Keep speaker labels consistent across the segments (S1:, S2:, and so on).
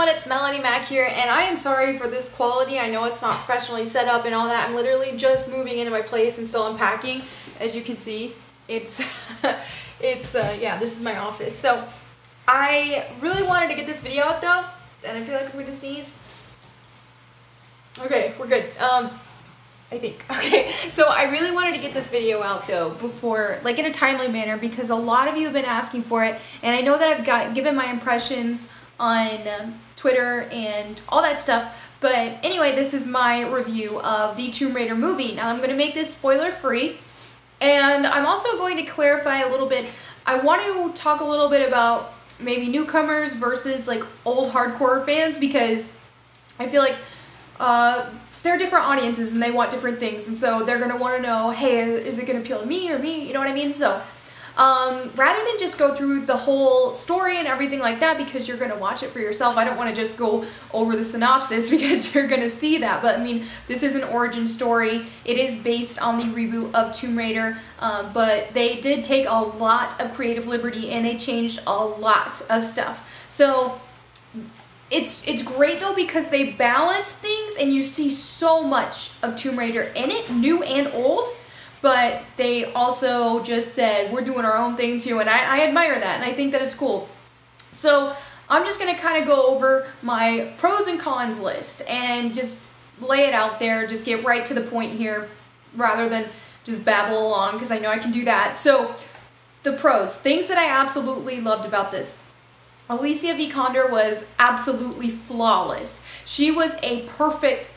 S1: everyone, it's Melonie Mac here, and I am sorry for this quality. I know it's not professionally set up and all that. I'm literally just moving into my place and still unpacking. As you can see, it's, yeah, this is my office. So, I really wanted to get this video out though, and I feel like I'm going to sneeze. Okay, we're good. I think. Okay, so I really wanted to get this video out though before, like in a timely manner, because a lot of you have been asking for it, and I know that I've given my impressions on Twitter and all that stuff, but anyway, this is my review of the Tomb Raider movie. Now I'm going to make this spoiler free, and I'm also going to clarify a little bit. I want to talk a little bit about maybe newcomers versus like old hardcore fans, because I feel like they're different audiences and they want different things, and so they're going to want to know, hey, is it going to appeal to me or me, you know what I mean? So rather than just go through the whole story and everything like that, because you're going to watch it for yourself, I don't want to just go over the synopsis because you're going to see that. But I mean, this is an origin story. It is based on the reboot of Tomb Raider, but they did take a lot of creative liberty and they changed a lot of stuff. So it's great though, because they balance things and you see so much of Tomb Raider in it, new and old, but they also just said, we're doing our own thing too, and I admire that, and I think that it's cool. So I'm just going to kind of go over my pros and cons list and just lay it out there, just get right to the point here, rather than just babble along, because I know I can do that. So the pros, things that I absolutely loved about this. Alicia Vikander was absolutely flawless. She was a perfect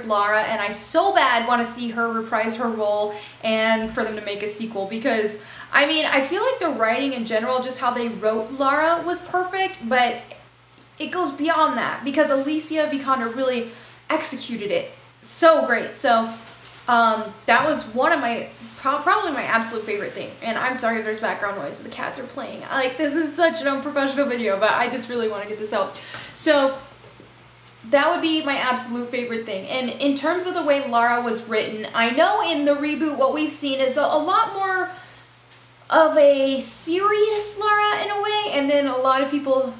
S1: Lara, and I so bad want to see her reprise her role and for them to make a sequel, because I mean, I feel like the writing in general, just how they wrote Lara, was perfect, but it goes beyond that because Alicia Vikander really executed it so great. So that was one of my, probably my absolute favorite thing. And I'm sorry if there's background noise, the cats are playing. Like, this is such an unprofessional video, but I just really want to get this out. So that would be my absolute favorite thing. And in terms of the way Lara was written, I know in the reboot what we've seen is a lot more of a serious Lara in a way, and then a lot of people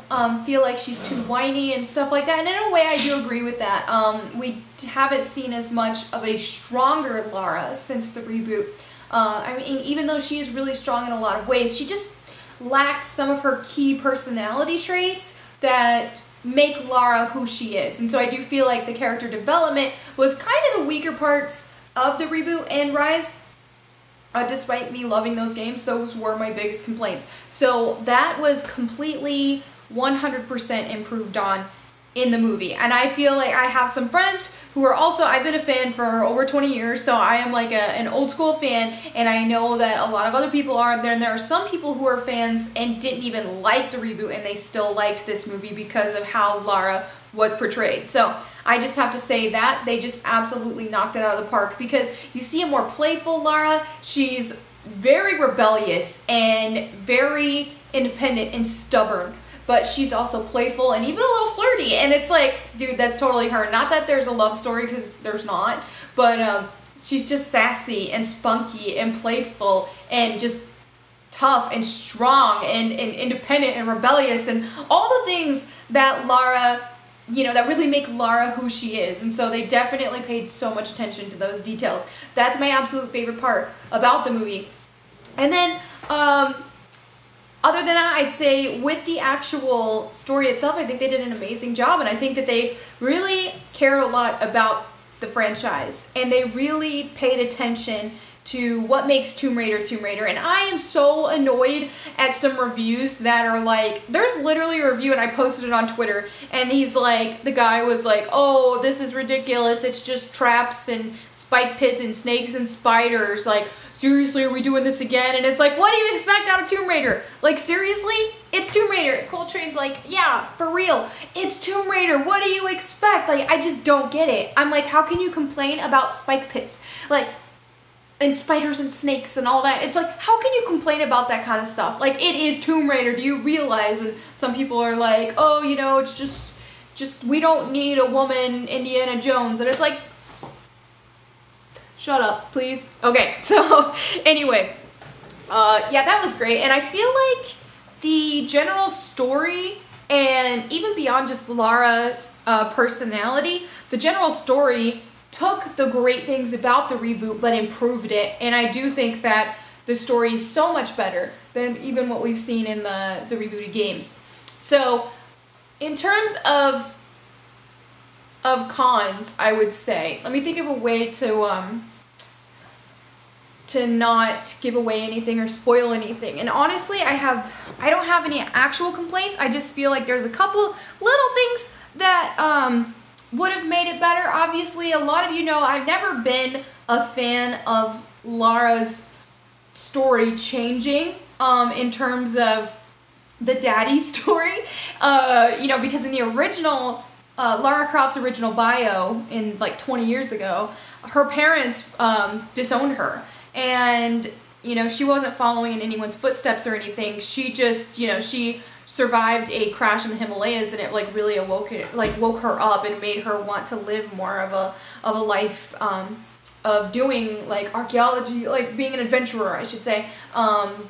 S1: feel like she's too whiny and stuff like that, and in a way I do agree with that. We haven't seen as much of a stronger Lara since the reboot. I mean, even though she is really strong in a lot of ways, she just lacked some of her key personality traits that make Lara who she is, and so I do feel like the character development was kind of the weaker parts of the reboot and Rise. Despite me loving those games, those were my biggest complaints. So that was completely 100% improved on in the movie. And I feel like I have some friends who are also, I've been a fan for over 20 years, so I am like an old school fan, and I know that a lot of other people are there, and there are some people who are fans and didn't even like the reboot, and they still liked this movie because of how Lara was portrayed. So I just have to say that they just absolutely knocked it out of the park, because you see a more playful Lara. She's very rebellious and very independent and stubborn, but she's also playful and even a little flirty, and it's like, dude, that's totally her. Not that there's a love story, because there's not, but she's just sassy and spunky and playful and just tough and strong and independent and rebellious and all the things that Lara, you know, that really make Lara who she is. And so they definitely paid so much attention to those details. That's my absolute favorite part about the movie. And then other than that, I'd say with the actual story itself, I think they did an amazing job, and I think that they really cared a lot about the franchise, and they really paid attention to what makes Tomb Raider Tomb Raider. And I am so annoyed at some reviews that are like, there's literally a review, and I posted it on Twitter, and he's like, the guy was like, oh, this is ridiculous, it's just traps and spike pits and snakes and spiders, like, seriously, are we doing this again? And it's like, what do you expect out of Tomb Raider? Like, seriously? It's Tomb Raider. Coltrane's like, yeah, for real, it's Tomb Raider, what do you expect? Like, I just don't get it. I'm like, how can you complain about spike pits? Like, and spiders and snakes and all that. It's like, how can you complain about that kind of stuff? Like, it is Tomb Raider, do you realize? And some people are like, oh, you know, it's just we don't need a woman Indiana Jones. And it's like, shut up, please. Okay, so anyway, yeah, that was great. And I feel like the general story and And even beyond just Lara's personality, the general story took the great things about the reboot but improved it. And I do think that the story is so much better than even what we've seen in the rebooted games. So in terms of cons, I would say, let me think of a way to not give away anything or spoil anything. And honestly, I don't have any actual complaints. I just feel like there's a couple little things that would have made it better. Obviously, a lot of you know I've never been a fan of Lara's story changing in terms of the daddy story. You know, because in the original Lara Croft's original bio in like 20 years ago, her parents disowned her. And, you know, she wasn't following in anyone's footsteps or anything. She just, you know, she survived a crash in the Himalayas, and it like really woke her up and made her want to live more of a life of doing like archaeology, like being an adventurer, I should say,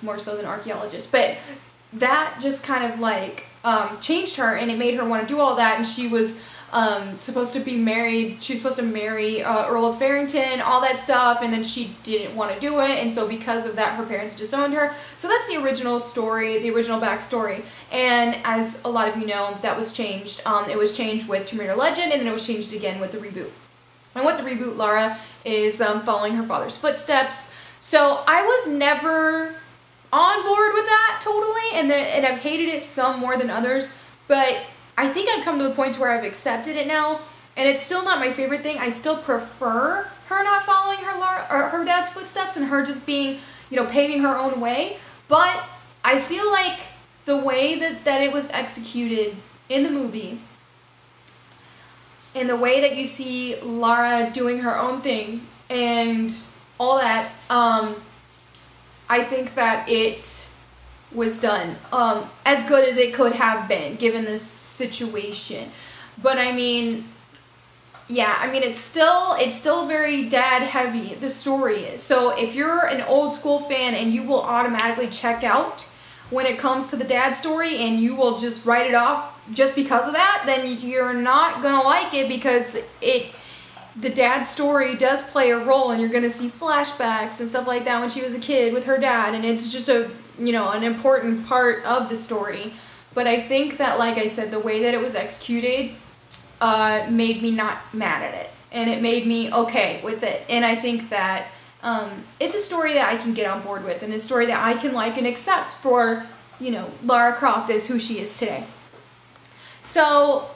S1: more so than archaeologist. But that just kind of like changed her, and it made her want to do all that. And she was supposed to be married. She was supposed to marry Earl of Farrington, all that stuff, and then she didn't want to do it, and so because of that, her parents disowned her. So that's the original story, the original backstory. And as a lot of you know, that was changed. It was changed with Tomb Raider Legend, and then it was changed again with the reboot. And with the reboot, Lara is following her father's footsteps. So I was never on board with that totally, and I've hated it some more than others, but I think I've come to the point where I've accepted it now, and it's still not my favorite thing. I still prefer her not following her dad's footsteps and her just being, you know, paving her own way. But I feel like the way that it was executed in the movie, and the way that you see Lara doing her own thing and all that, I think that it was done as good as it could have been given this situation. But I mean, yeah, I mean, it's still very dad heavy, the story is. So if you're an old school fan and you will automatically check out when it comes to the dad story and you will just write it off just because of that, then you're not gonna like it, because the dad story does play a role, and you're gonna see flashbacks and stuff like that when she was a kid with her dad, and it's just a, you know, an important part of the story. But I think that, like I said, the way that it was executed made me not mad at it, and it made me okay with it. And I think that it's a story that I can get on board with, and a story that I can like and accept for, you know, Lara Croft as who she is today. So,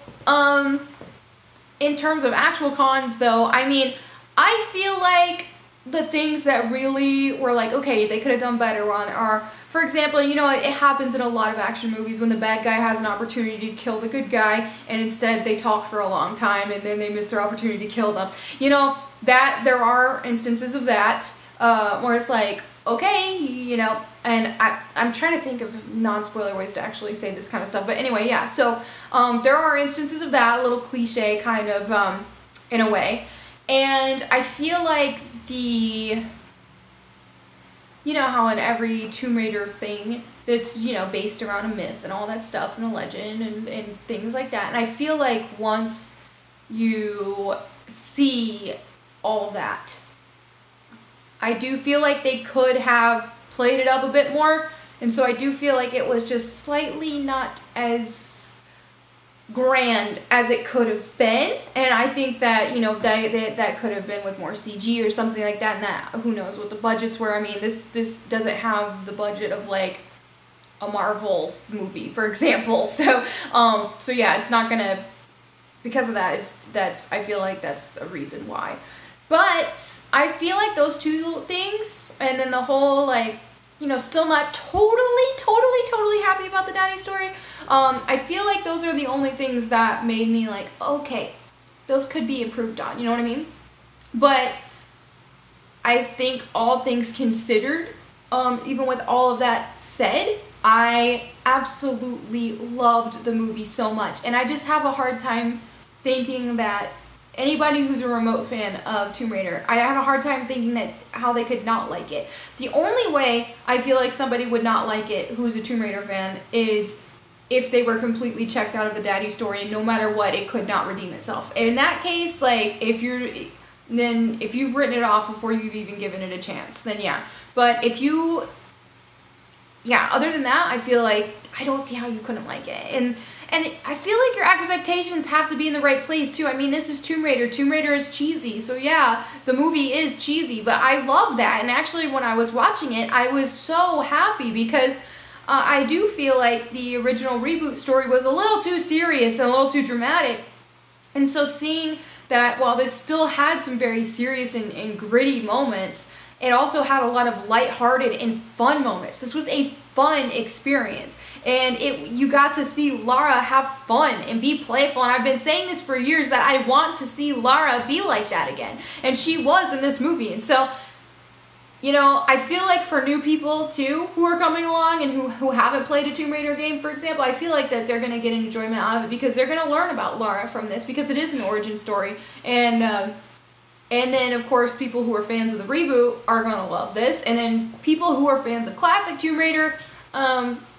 S1: in terms of actual cons, though, I mean, I feel like the things that really were like, okay, they could have done better on are, for example, you know, it happens in a lot of action movies when the bad guy has an opportunity to kill the good guy, and instead they talk for a long time and then they miss their opportunity to kill them. You know, that there are instances of that where it's like, okay, you know, and I'm trying to think of non-spoiler ways to actually say this kind of stuff. But anyway, yeah, so there are instances of that, a little cliche kind of in a way. And I feel like you know how in every Tomb Raider thing that's, you know, based around a myth and all that stuff and a legend and things like that. And I feel like once you see all that, I do feel like they could have played it up a bit more. And so I do feel like it was just slightly not as grand as it could have been. And I think that, you know, that could have been with more CG or something like that. And that, who knows what the budgets were. I mean, this doesn't have the budget of like a Marvel movie, for example. So yeah, it's not gonna, because of that, I feel like that's a reason why. But I feel like those two things, and then the whole, like, you know, still not totally happy about the daddy story. I feel like those are the only things that made me like, okay, those could be improved on, you know what I mean? But I think all things considered, even with all of that said, I absolutely loved the movie so much. And I just have a hard time thinking that anybody who's a remote fan of Tomb Raider, I have a hard time thinking that how they could not like it. The only way I feel like somebody would not like it who's a Tomb Raider fan is if they were completely checked out of the daddy story, and no matter what, it could not redeem itself. In that case, like, if you've written it off before you've even given it a chance, then yeah. But if you, yeah, other than that, I feel like, I don't see how you couldn't like it. And I feel like your expectations have to be in the right place too. I mean, this is Tomb Raider. Tomb Raider is cheesy. So yeah, the movie is cheesy, but I love that. And actually, when I was watching it, I was so happy because I do feel like the original reboot story was a little too serious and a little too dramatic. And so seeing that while this still had some very serious and gritty moments, it also had a lot of lighthearted and fun moments. This was a fun experience. And you got to see Lara have fun and be playful. And I've been saying this for years, that I want to see Lara be like that again. And she was in this movie. And so, you know, I feel like for new people too who are coming along and who haven't played a Tomb Raider game, for example, I feel like that they're going to get enjoyment out of it because they're going to learn about Lara from this, because it is an origin story. And then, of course, people who are fans of the reboot are going to love this. And then people who are fans of classic Tomb Raider,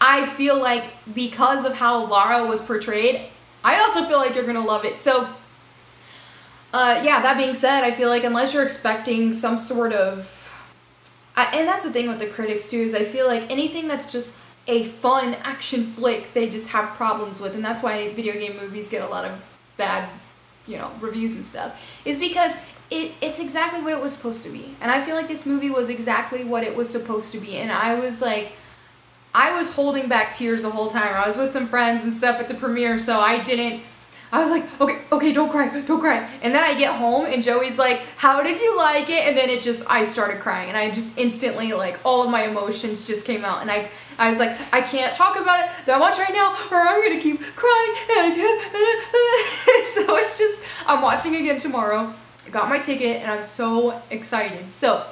S1: I feel like because of how Lara was portrayed, I also feel like you're going to love it. So, yeah, that being said, I feel like unless you're expecting some sort of... and that's the thing with the critics, too, is I feel like anything that's just a fun action flick, they just have problems with. And that's why video game movies get a lot of bad, you know, reviews and stuff. Is because it's exactly what it was supposed to be. And I feel like this movie was exactly what it was supposed to be. And I was like... I was holding back tears the whole time. I was with some friends and stuff at the premiere, so I was like, okay, don't cry. And then I get home and Joey's like, how did you like it? And then I started crying, and I just instantly, like, all of my emotions just came out. And I was like, I can't talk about it that much right now, or I'm gonna keep crying. So it's just, I'm watching again tomorrow. I got my ticket and I'm so excited. So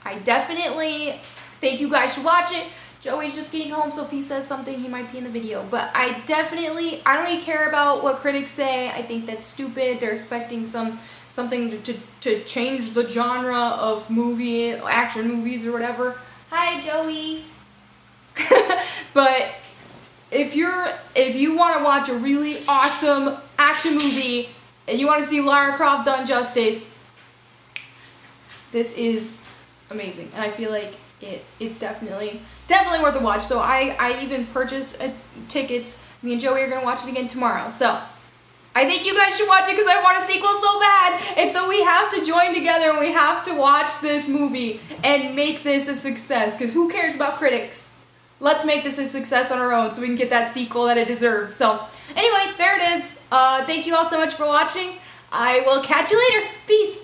S1: I definitely think you guys should watch it. Joey's just getting home, so if he says something, he might be in the video. But I don't really care about what critics say. I think that's stupid. They're expecting something to change the genre of action movies or whatever. Hi, Joey. But if you want to watch a really awesome action movie and you want to see Lara Croft done justice, this is amazing. And I feel like it's definitely worth a watch. So I even purchased tickets. Me and Joey are going to watch it again tomorrow. So I think you guys should watch it because I want a sequel so bad. And so we have to join together and we have to watch this movie and make this a success. Because who cares about critics? Let's make this a success on our own so we can get that sequel that it deserves. So anyway, there it is. Thank you all so much for watching. I will catch you later. Peace.